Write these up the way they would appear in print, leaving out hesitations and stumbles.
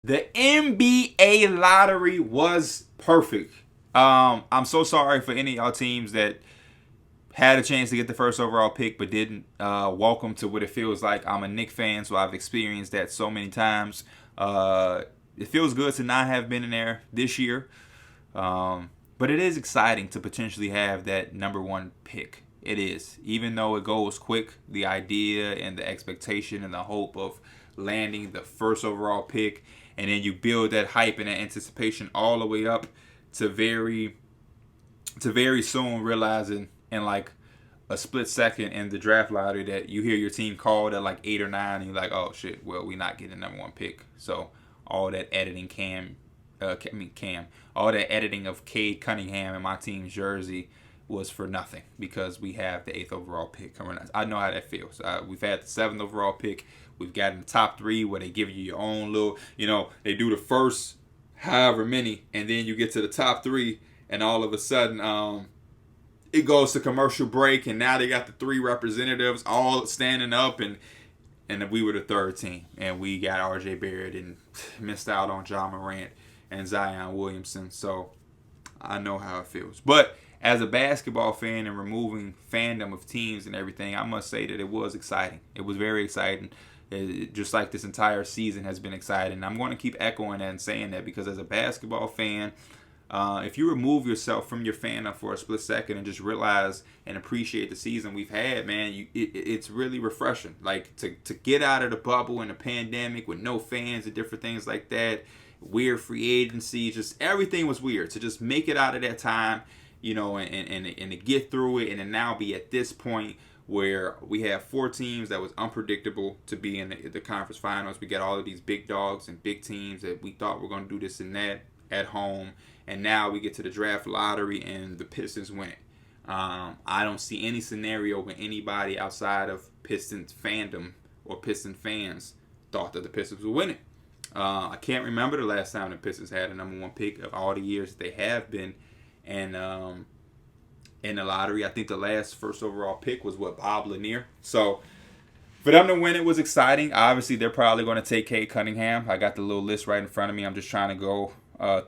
The NBA lottery was perfect. I'm so sorry for any of y'all teams that had a chance to get the first overall pick but didn't. Welcome to what it feels like. I'm a Knicks fan, so I've experienced that so many times. It feels good to not have been in there this year, but it is exciting to potentially have that number one pick. It is, even though it goes quick. The idea and the expectation and the hope of landing the first overall pick, and then you build that hype and that anticipation all the way up to very soon realizing in like a split second in the draft lottery that you hear your team called at like 8 or 9, and you're like, oh shit, well, we're not getting the number one pick. So all that editing all that editing of Cade Cunningham in my team's jersey was for nothing because we have the 8th overall pick. I know how that feels. We've had the 7th overall pick. We've gotten the top 3 where they give you your own little, they do the first however many, and then you get to the top 3, and all of a sudden, it goes to commercial break, and now they got the 3 representatives all standing up, and we were the 3rd team, and we got R.J. Barrett and missed out on John Morant and Zion Williamson. So I know how it feels. But as a basketball fan and removing fandom of teams and everything, I must say that it was exciting. It was very exciting. Just like this entire season has been exciting. I'm going to keep echoing that and saying that because as a basketball fan, if you remove yourself from your fandom for a split second and just realize and appreciate the season we've had, man, it's really refreshing. Like to get out of the bubble and the pandemic with no fans and different things like that, weird free agency, just everything was weird. To just make it out of that time, and to get through it, and to now be at this point where we have 4 teams that was unpredictable to be in the conference finals. We got all of these big dogs and big teams that we thought were going to do this and that at home. And now we get to the draft lottery and the Pistons win it. I don't see any scenario where anybody outside of Pistons fandom or Piston fans thought that the Pistons would win it. I can't remember the last time the Pistons had a number one pick of all the years that they have been. And in the lottery, I think the last first overall pick was Bob Lanier. So for them to win it was exciting. Obviously, they're probably going to take Cade Cunningham. I got the little list right in front of me. I'm just trying to go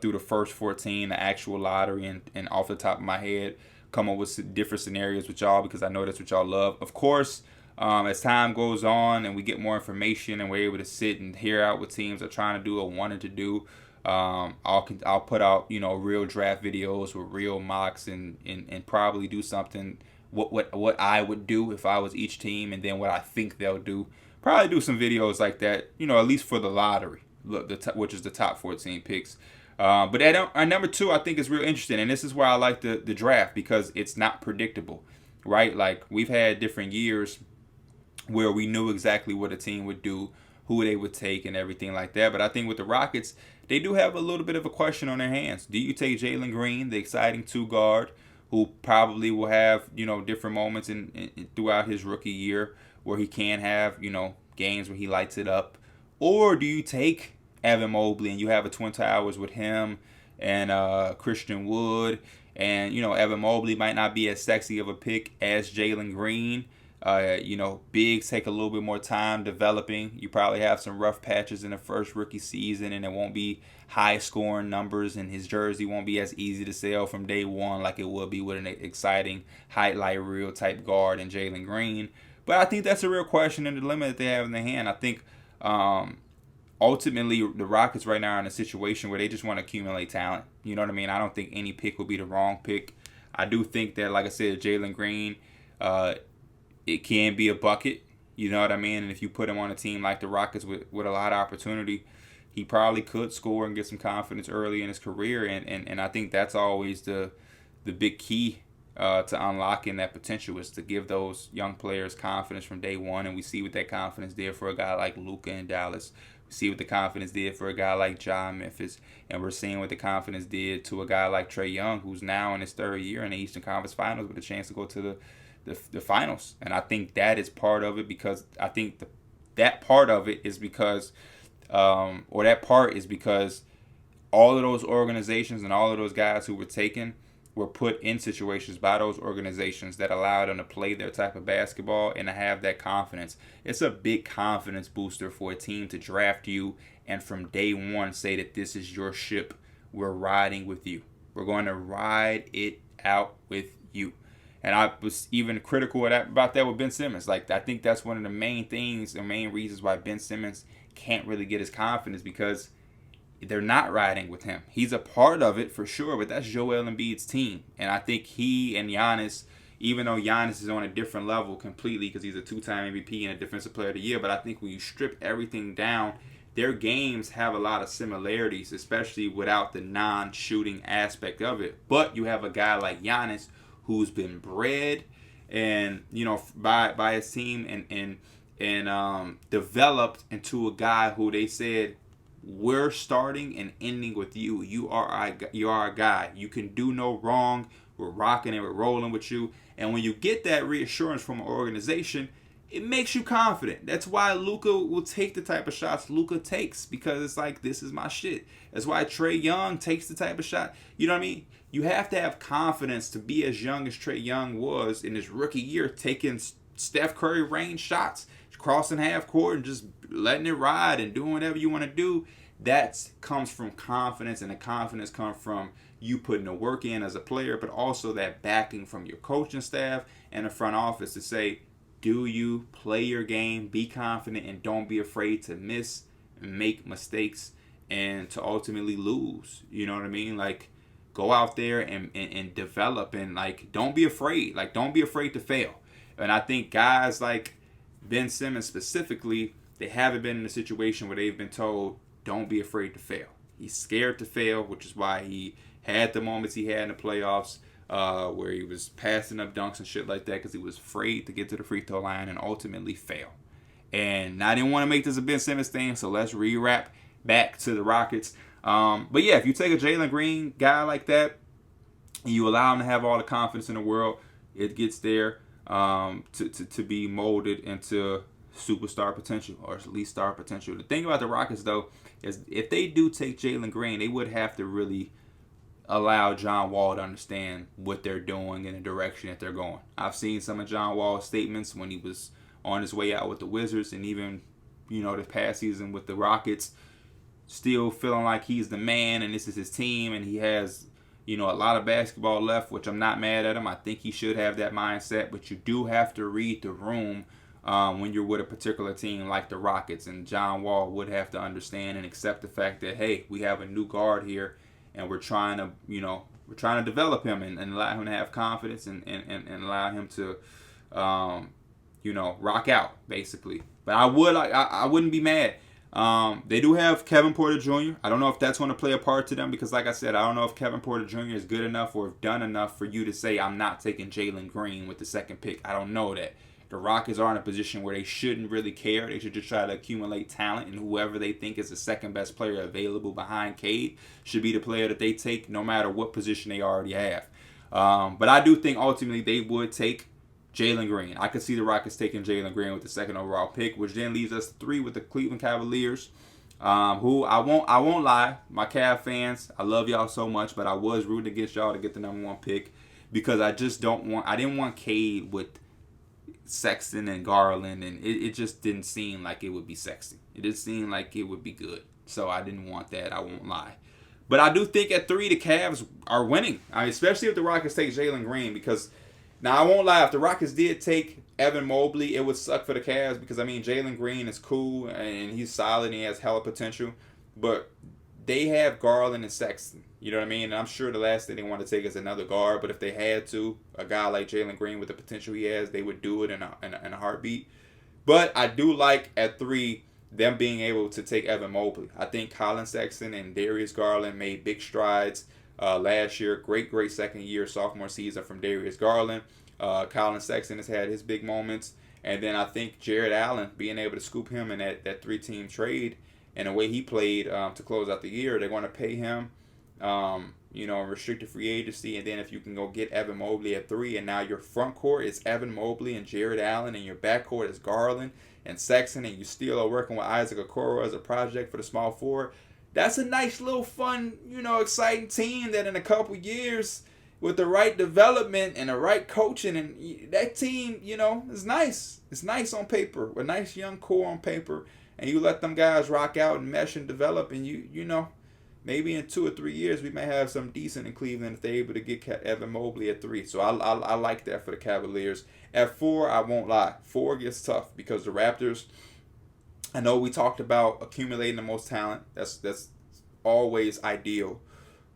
through the first 14, the actual lottery, and off the top of my head, come up with different scenarios with y'all because I know that's what y'all love. Of course, as time goes on and we get more information and we're able to sit and hear out what teams are trying to do or wanted to do, I'll put out real draft videos with real mocks and probably do something what I would do if I was each team, and then what I think they'll do. Probably do some videos like that, at least for the lottery, which is the top 14 picks. But at number 2, I think is real interesting, and this is why I like the draft because it's not predictable, right? Like we've had different years where we knew exactly what a team would do, who they would take, and everything like that. But I think with the Rockets, they do have a little bit of a question on their hands. Do you take Jalen Green, the exciting 2 guard, who probably will have different moments in throughout his rookie year where he can have games where he lights it up, or do you take Evan Mobley and you have a Twin Towers with him and Christian Wood, and Evan Mobley might not be as sexy of a pick as Jalen Green. Bigs take a little bit more time developing. You probably have some rough patches in the first rookie season, and it won't be high scoring numbers, and his jersey won't be as easy to sell from day one like it would be with an exciting highlight reel type guard in Jalen Green. But I think that's a real question and the limit that they have in their hand. I think ultimately the Rockets right now are in a situation where they just want to accumulate talent. You know what I mean? I don't think any pick will be the wrong pick. I do think that, like I said, Jalen Green, it can be a bucket, you know what I mean? And if you put him on a team like the Rockets with a lot of opportunity, he probably could score and get some confidence early in his career. And I think that's always the big key to unlocking that potential, is to give those young players confidence from day one. And we see what that confidence did for a guy like Luka in Dallas. We see what the confidence did for a guy like John Memphis. And we're seeing what the confidence did to a guy like Trae Young, who's now in his 3rd year in the Eastern Conference Finals with a chance to go to the finals. And I think that is part of it, because I think that part is because all of those organizations and all of those guys who were taken were put in situations by those organizations that allowed them to play their type of basketball and to have that confidence. It's a big confidence booster for a team to draft you and from day one say that this is your ship. We're riding with you. We're going to ride it out with you. And I was even critical about that with Ben Simmons. Like, I think that's one of the main things, the main reasons why Ben Simmons can't really get his confidence, because they're not riding with him. He's a part of it for sure, but that's Joel Embiid's team. And I think he and Giannis, even though Giannis is on a different level completely because he's a 2-time MVP and a Defensive Player of the Year, but I think when you strip everything down, their games have a lot of similarities, especially without the non-shooting aspect of it. But you have a guy like Giannis who's been bred and, you know, by his team and developed into a guy who they said, we're starting and ending with you. You are our guy. You can do no wrong. We're rocking and we're rolling with you. And when you get that reassurance from an organization, it makes you confident. That's why Luka will take the type of shots Luka takes, because it's like, this is my shit. That's why Trae Young takes the type of shot. You know what I mean? You have to have confidence to be as young as Trae Young was in his rookie year, taking Steph Curry range shots, crossing half court and just letting it ride and doing whatever you want to do. That comes from confidence, and the confidence comes from you putting the work in as a player, but also that backing from your coaching staff and the front office to say, do you play your game, be confident, and don't be afraid to miss, make mistakes, and to ultimately lose. You know what I mean? Like, go out there and develop, and like, don't be afraid. Like, don't be afraid to fail. And I think guys like Ben Simmons specifically, they haven't been in a situation where they've been told, don't be afraid to fail. He's scared to fail, which is why he had the moments he had in the playoffs where he was passing up dunks and shit like that, because he was afraid to get to the free throw line and ultimately fail. And I didn't want to make this a Ben Simmons thing, so let's rewrap back to the Rockets. But yeah, if you take a Jalen Green guy like that and you allow him to have all the confidence in the world, it gets there to be molded into superstar potential, or at least star potential. The thing about the Rockets, though, is if they do take Jalen Green, they would have to really allow John Wall to understand what they're doing and the direction that they're going. I've seen some of John Wall's statements when he was on his way out with the Wizards, and even, you know, this past season with the Rockets, still feeling like he's the man and this is his team, and he has, you know, a lot of basketball left, which I'm not mad at him. I think he should have that mindset, but you do have to read the room when you're with a particular team like the Rockets, and John Wall would have to understand and accept the fact that, hey, we have a new guard here, and we're trying to develop him and allow him to have confidence and allow him to, rock out, basically. But I wouldn't be mad. They do have Kevin Porter Jr. I don't know if that's going to play a part to them, because like I said, I don't know if Kevin Porter Jr. is good enough or have done enough for you to say, I'm not taking Jalen Green with the second pick. I don't know that. The Rockets are in a position where they shouldn't really care. They should just try to accumulate talent, and whoever they think is the second best player available behind Cade should be the player that they take, no matter what position they already have. But I do think ultimately they would take Jalen Green. I could see the Rockets taking Jalen Green with the second overall pick, which then leaves us 3 with the Cleveland Cavaliers, who I won't lie, my Cav fans, I love y'all so much, but I was rooting against y'all to get the number 1 pick, because I didn't want Cade with Sexton and Garland, and it just didn't seem like it would be sexy. It didn't seem like it would be good, so I didn't want that. I won't lie. But I do think at 3 the Cavs are winning, especially if the Rockets take Jalen Green, because now I won't lie, if the Rockets did take Evan Mobley, it would suck for the Cavs, because I mean Jalen Green is cool and he's solid and he has hella potential, but they have Garland and Sexton. You know what I mean? And I'm sure the last thing they want to take is another guard, but if they had to, a guy like Jalen Green with the potential he has, they would do it in a heartbeat. But I do like at 3 them being able to take Evan Mobley. I think Colin Sexton and Darius Garland made big strides last year. Great second year, sophomore season from Darius Garland. Colin Sexton has had his big moments. And then I think Jared Allen, being able to scoop him in that 3-team trade and the way he played to close out the year, they're going to pay him restricted free agency, and then if you can go get Evan Mobley at 3, and now your front court is Evan Mobley and Jared Allen, and your back court is Garland and Sexton, and you still are working with Isaac Okoro as a project for the small forward, that's a nice little fun, exciting team that in a couple years, with the right development and the right coaching, and that team, is nice. It's nice on paper, a nice young core on paper. and you let them guys rock out and mesh and develop, and you know, maybe in 2 or 3 years we may have some decent in Cleveland if they're able to get Evan Mobley at 3. So I like that for the Cavaliers. At 4, I won't lie, 4 gets tough because the Raptors. I know we talked about accumulating the most talent. That's always ideal.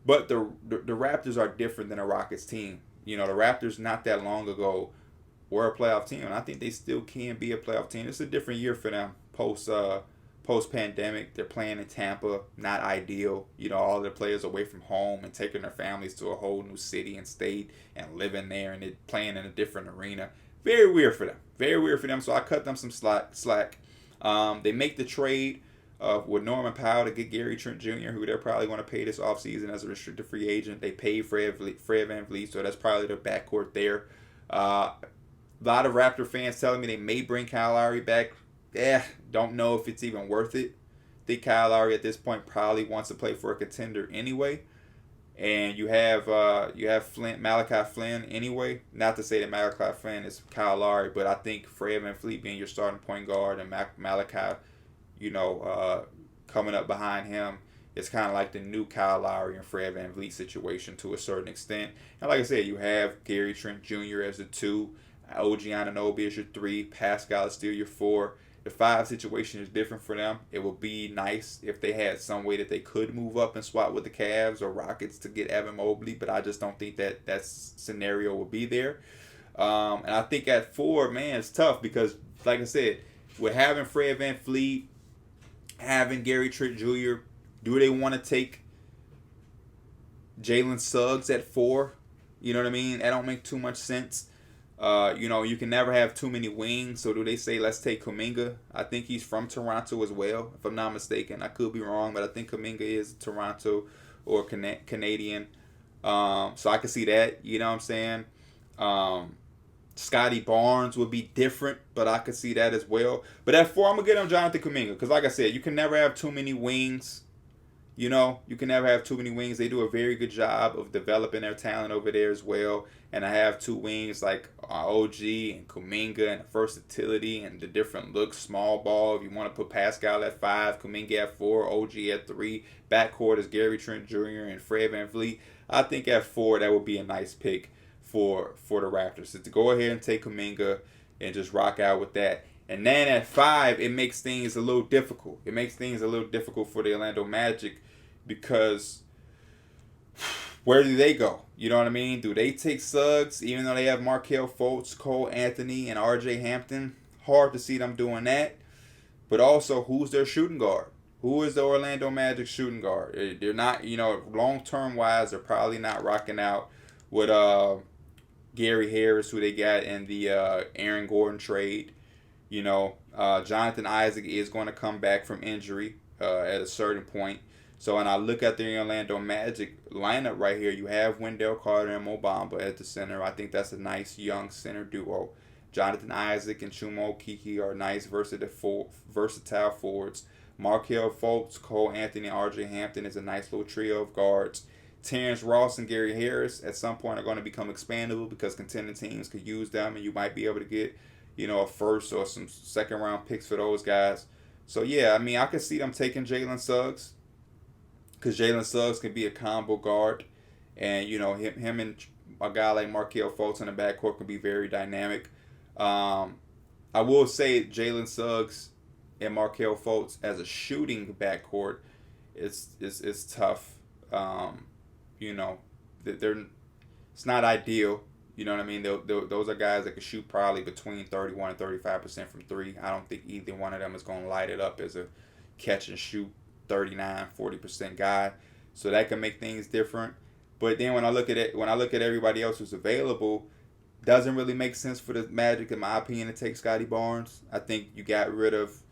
But the Raptors are different than a Rockets team. You know, the Raptors not that long ago were a playoff team, and I think they still can be a playoff team. It's a different year for them post pandemic. They're playing in Tampa, not ideal. You know, all their players away from home and taking their families to a whole new city and state and living there, and they're playing in a different arena. Very weird for them. Very weird for them. So I cut them some slack. They make the trade with Norman Powell to get Gary Trent Jr., who they're probably going to pay this offseason as a restricted free agent. They paid Fred VanVleet, so that's probably their backcourt there. A lot of Raptor fans telling me they may bring Kyle Lowry back. Don't know if it's even worth it. I think Kyle Lowry at this point probably wants to play for a contender anyway. And you have Malachi Flynn anyway. Not to say that Malachi Flynn is Kyle Lowry, but I think Fred VanVleet being your starting point guard and Malachi, coming up behind him, it's kind of like the new Kyle Lowry and Fred VanVleet situation to a certain extent. And like I said, you have Gary Trent Jr. as the 2, OG Anunoby as your 3, Pascal is still your 4. The 5 situation is different for them. It would be nice if they had some way that they could move up and swap with the Cavs or Rockets to get Evan Mobley, but I just don't think that scenario will be there. And I think at 4, man, it's tough because, like I said, with having Fred VanVleet, having Gary Trent Jr., do they want to take Jalen Suggs at 4? You know what I mean? That don't make too much sense. You can never have too many wings. So do they say, let's take Kuminga? I think he's from Toronto as well, if I'm not mistaken. I could be wrong, but I think Kuminga is Toronto or Canadian. So I can see that. You know what I'm saying? Scotty Barnes would be different, but I could see that as well. But at 4, I'm going to get him Jonathan Kuminga. Because like I said, you can never have too many wings. You know, you can never have too many wings. They do a very good job of developing their talent over there as well. And I have 2 wings like OG and Kuminga and the versatility and the different looks, small ball. If you want to put Pascal at 5, Kuminga at 4, OG at 3. Backcourt is Gary Trent Jr. and Fred VanVleet. I think at 4, that would be a nice pick for the Raptors. So to go ahead and take Kuminga and just rock out with that. And then at 5, it makes things a little difficult. It makes things a little difficult for the Orlando Magic because where do they go? You know what I mean? Do they take Suggs even though they have Markelle Fultz, Cole Anthony, and R.J. Hampton? Hard to see them doing that. But also, who's their shooting guard? Who is the Orlando Magic shooting guard? They're not, long-term wise, they're probably not rocking out with Gary Harris, who they got in the Aaron Gordon trade. Jonathan Isaac is going to come back from injury at a certain point. So when I look at the Orlando Magic lineup right here, you have Wendell Carter and Mo Bamba at the center. I think that's a nice young center duo. Jonathan Isaac and Chuma Okeke are nice versatile forwards. Markelle Fultz, Cole Anthony, and R.J. Hampton is a nice little trio of guards. Terrence Ross and Gary Harris at some point are going to become expandable because contending teams could use them, and you might be able to get, a first or some second round picks for those guys. So yeah, I could see them taking Jalen Suggs because Jalen Suggs can be a combo guard, and him and a guy like Markelle Fultz in the backcourt can be very dynamic. I will say Jalen Suggs and Markelle Fultz as a shooting backcourt, it's tough. It's not ideal. You know what I mean? Those are guys that can shoot probably between 31 and 35% from 3. I don't think either one of them is going to light it up as a catch and shoot 39, 40% guy. So that can make things different. But then when I look at everybody else who's available, doesn't really make sense for the Magic, in my opinion, to take Scotty Barnes. I think you got rid of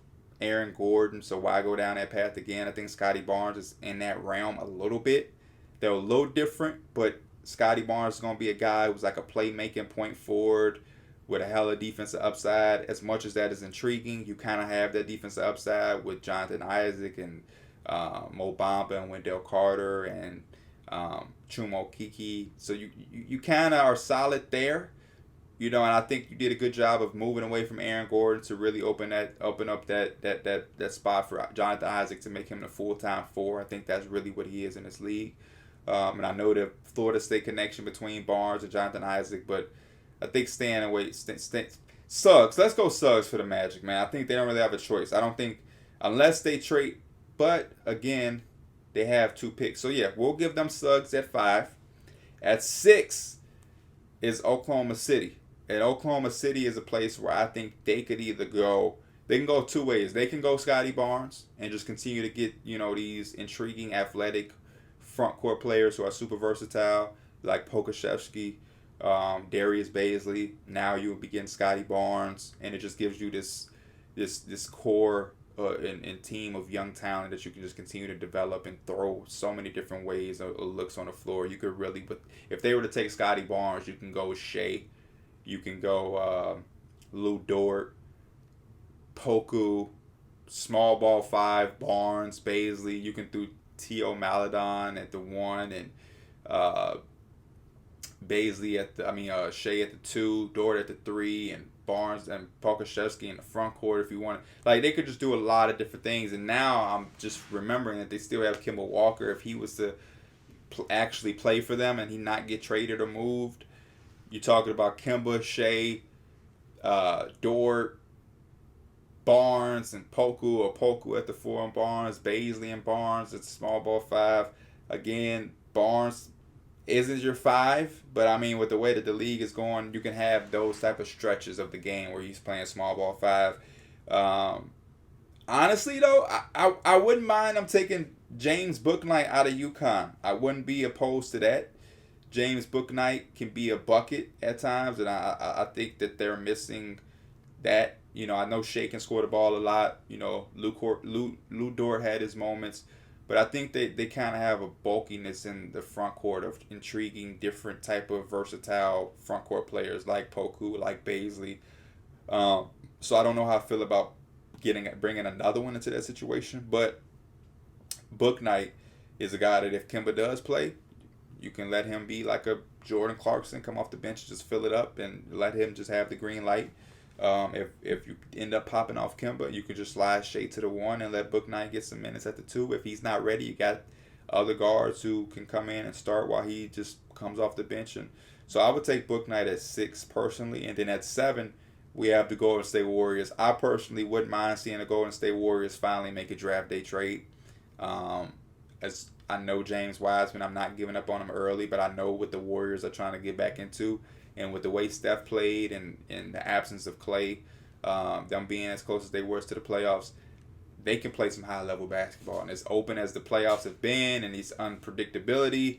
Aaron Gordon, so why go down that path again? I think Scotty Barnes is in that realm a little bit. They're a little different, but Scotty Barnes is going to be a guy who's like a playmaking point forward with a hella defensive upside. As much as that is intriguing, you kind of have that defensive upside with Jonathan Isaac and Mo Bamba and Wendell Carter and Chuma Okeke. So you kind of are solid there. And I think you did a good job of moving away from Aaron Gordon to really open up that spot for Jonathan Isaac to make him the full-time four. I think that's really what he is in this league. And I know the Florida State connection between Barnes and Jonathan Isaac, but I think staying away, Suggs. Let's go Suggs for the Magic, man. I think they don't really have a choice. I don't think unless they trade, but again, they have 2 picks. So yeah, we'll give them Suggs at 5. At 6 is Oklahoma City. And Oklahoma City is a place where I think they could either go. They can go 2 ways. They can go Scotty Barnes and just continue to get these intriguing, athletic front court players who are super versatile, like Pokashevsky, Darius Baisley. Now you would begin Scotty Barnes, and it just gives you this core and team of young talent that you can just continue to develop and throw so many different ways or looks on the floor. You could really, but if they were to take Scotty Barnes, you can go Shea, you can go Lou Dort, Poku, small ball 5, Barnes, Baisley. You can do T.O. Maladon at the 1 and Baisley Shea at the 2, Dort at the 3, and Barnes and Pokashevsky in the front court if you want. Like, they could just do a lot of different things. And now I'm just remembering that they still have Kemba Walker. If he was to actually play for them and he not get traded or moved, you're talking about Kemba, Shea, Dort, Barnes, and Poku, or Poku at the 4 and Barnes, Baisley and Barnes at small ball 5. Again, Barnes isn't your 5, but I mean, with the way that the league is going, you can have those type of stretches of the game where he's playing small ball 5. Honestly, though, I wouldn't mind them taking James Bouknight out of UConn. I wouldn't be opposed to that. James Bouknight can be a bucket at times, and I think that they're missing that. I know Shea can score the ball a lot. Lou Dort had his moments. But I think they kind of have a bulkiness in the front court of intriguing, different type of versatile front court players like Poku, like Baisley. So I don't know how I feel about bringing another one into that situation. But Bouknight is a guy that if Kemba does play, you can let him be like a Jordan Clarkson, come off the bench, just fill it up, and let him just have the green light. If you end up popping off Kemba, you could just slide Shea to the 1 and let Bouknight get some minutes at the 2. If he's not ready, you got other guards who can come in and start while he just comes off the bench. And so I would take Bouknight at 6 personally, and then at 7 we have the Golden State Warriors. I personally wouldn't mind seeing the Golden State Warriors finally make a draft day trade. As I know James Wiseman, I'm not giving up on him early, but I know what the Warriors are trying to get back into. And with the way Steph played and the absence of Clay, them being as close as they were to the playoffs, they can play some high-level basketball. And as open as the playoffs have been and these unpredictability,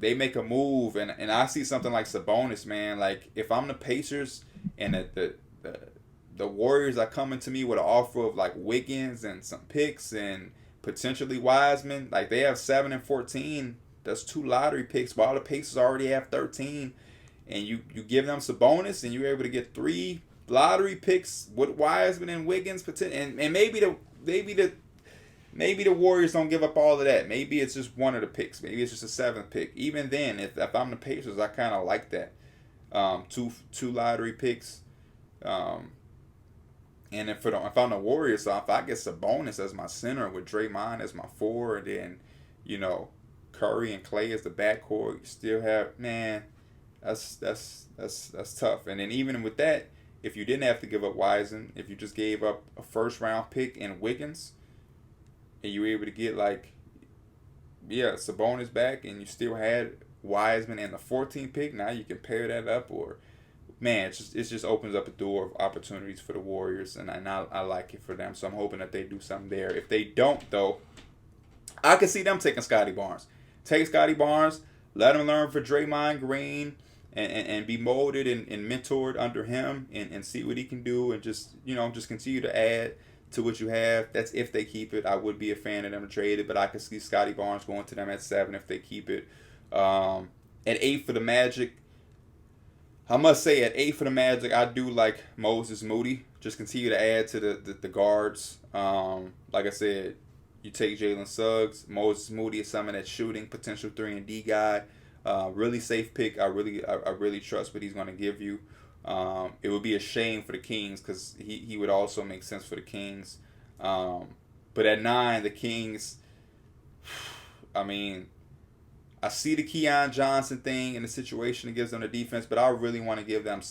they make a move. And I see something like Sabonis, man. Like, if I'm the Pacers and the Warriors are coming to me with an offer of, like, Wiggins and some picks and potentially Wiseman, like, they have 7 and 14. That's 2 lottery picks, while the Pacers already have 13. And you give them Sabonis, and you're able to get 3 lottery picks with Wiseman and Wiggins, and maybe the Warriors don't give up all of that. Maybe it's just one of the picks. Maybe it's just a 7th pick. Even then, if I'm the Pacers, I kind of like that. Two lottery picks. And if I'm the Warriors, so if I get Sabonis as my center with Draymond as my 4, and then Curry and Clay as the backcourt, you still have, man. That's tough. And then even with that, if you didn't have to give up Wiseman, if you just gave up a 1st-round pick in Wiggins, and you were able to get Sabonis back, and you still had Wiseman and the 14th pick, now you can pair that up, or man, it just opens up a door of opportunities for the Warriors, and I like it for them. So I'm hoping that they do something there. If they don't, though, I can see them taking Scotty Barnes. Take Scotty Barnes, let him learn for Draymond Green. And be molded and mentored under him and see what he can do, and just continue to add to what you have. That's if they keep it. I would be a fan of them to trade it, but I could see Scotty Barnes going to them at 7 if they keep it. At 8 for the Magic, I must say at 8 for the Magic, I do like Moses Moody. Just continue to add to the guards. Like I said, you take Jalen Suggs. Moses Moody is someone that's shooting, potential 3-and-D guy. Really safe pick. I really trust what he's going to give you. It would be a shame for the Kings because he would also make sense for the Kings. But at 9, the Kings, I mean, I see the Keon Johnson thing and the situation it gives them the defense, but I really want to give them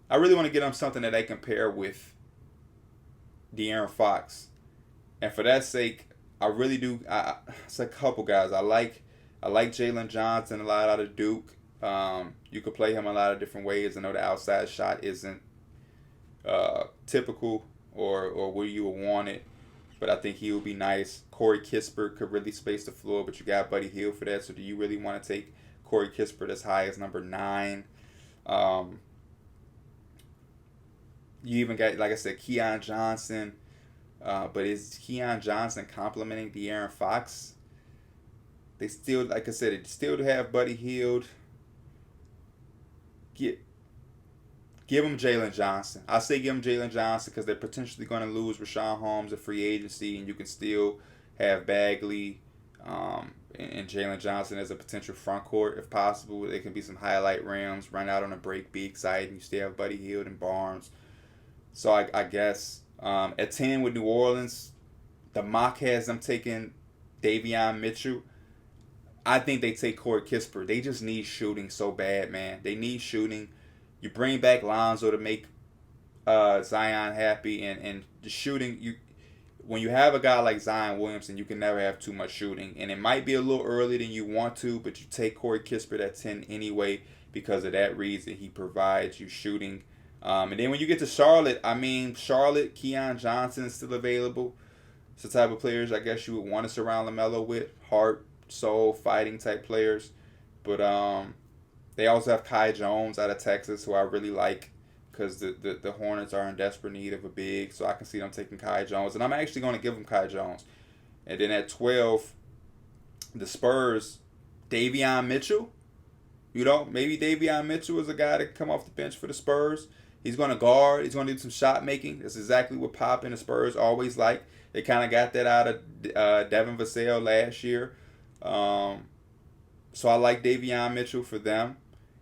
I really want to give them something that they compare with De'Aaron Fox. And for that sake, I really do. It's a couple guys. I like Jalen Johnson a lot out of Duke. You could play him a lot of different ways. I know the outside shot isn't typical or where you would want it, but I think he would be nice. Corey Kispert could really space the floor, but you got Buddy Hield for that. So do you really want to take Corey Kispert as high as number 9? You even got, like I said, Keon Johnson. But is Keon Johnson complimenting De'Aaron Fox? They still, like I said, they still have Buddy Hield. Give him Jalen Johnson. I say give him Jalen Johnson because they're potentially going to lose Rashawn Holmes at free agency, and you can still have Bagley and Jalen Johnson as a potential front court if possible. There can be some highlight rims, run out on a break, be exciting. You still have Buddy Hield and Barnes. So I guess at 10 with New Orleans, the mock has them taking Davion Mitchell. I think they take Corey Kispert. They just need shooting so bad, man. They need shooting. You bring back Lonzo to make Zion happy, and the shooting. When you have a guy like Zion Williamson, you can never have too much shooting, and it might be a little early than you want to, but you take Corey Kispert at 10 anyway because of that reason. He provides you shooting. And then when you get to Charlotte, Charlotte, Keon Johnson is still available. It's the type of players I guess you would want to surround LaMelo with. Heart, soul, fighting type players. But they also have Kai Jones out of Texas, who I really like because the Hornets are in desperate need of a big. So I can see them taking Kai Jones. And I'm actually going to give them Kai Jones. And then at 12, the Spurs, Davion Mitchell. Maybe Davion Mitchell is a guy that can come off the bench for the Spurs. He's going to guard. He's going to do some shot making. That's exactly what Pop and the Spurs always like. They kind of got that out of Devin Vassell last year. So I like Davion Mitchell for them.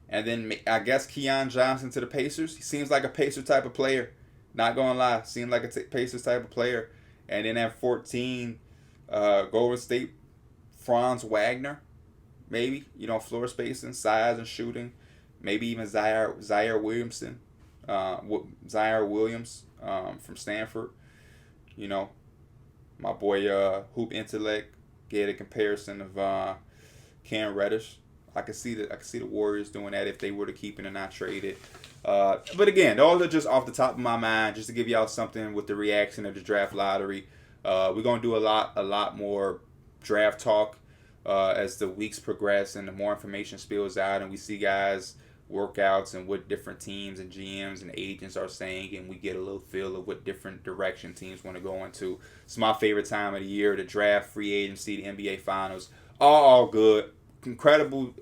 And then I guess Keon Johnson to the Pacers. He seems like a Pacer type of player. Not going to lie. Seems like a Pacers type of player. And then at 14, Golden State, Franz Wagner. Maybe. Floor spacing, size, and shooting. Maybe even Zaire Williams from Stanford. My boy Hoop Intellect get a comparison of Cam Reddish. I could see the Warriors doing that if they were to keep it and not trade it. But again, those are just off the top of my mind, just to give y'all something with the reaction of the draft lottery. We're gonna do a lot more draft talk as the weeks progress and the more information spills out and we see guys workouts and what different teams and GMs and agents are saying, and we get a little feel of what different direction teams want to go into. It's my favorite time of the year: the draft, free agency, the NBA Finals, all good. Incredible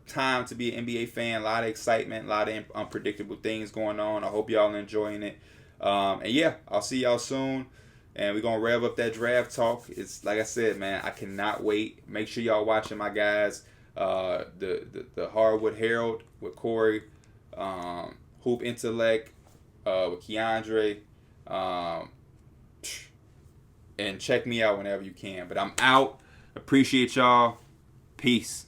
time to be an NBA fan. A lot of excitement, a lot of unpredictable things going on. I hope y'all are enjoying it. And yeah, I'll see y'all soon. And we're going to rev up that draft talk. It's like I said, man, I cannot wait. Make sure y'all watching my guys. The Hardwood Herald with Corey. Hoop Intellect with Keandre. And check me out whenever you can. But I'm out. Appreciate y'all. Peace.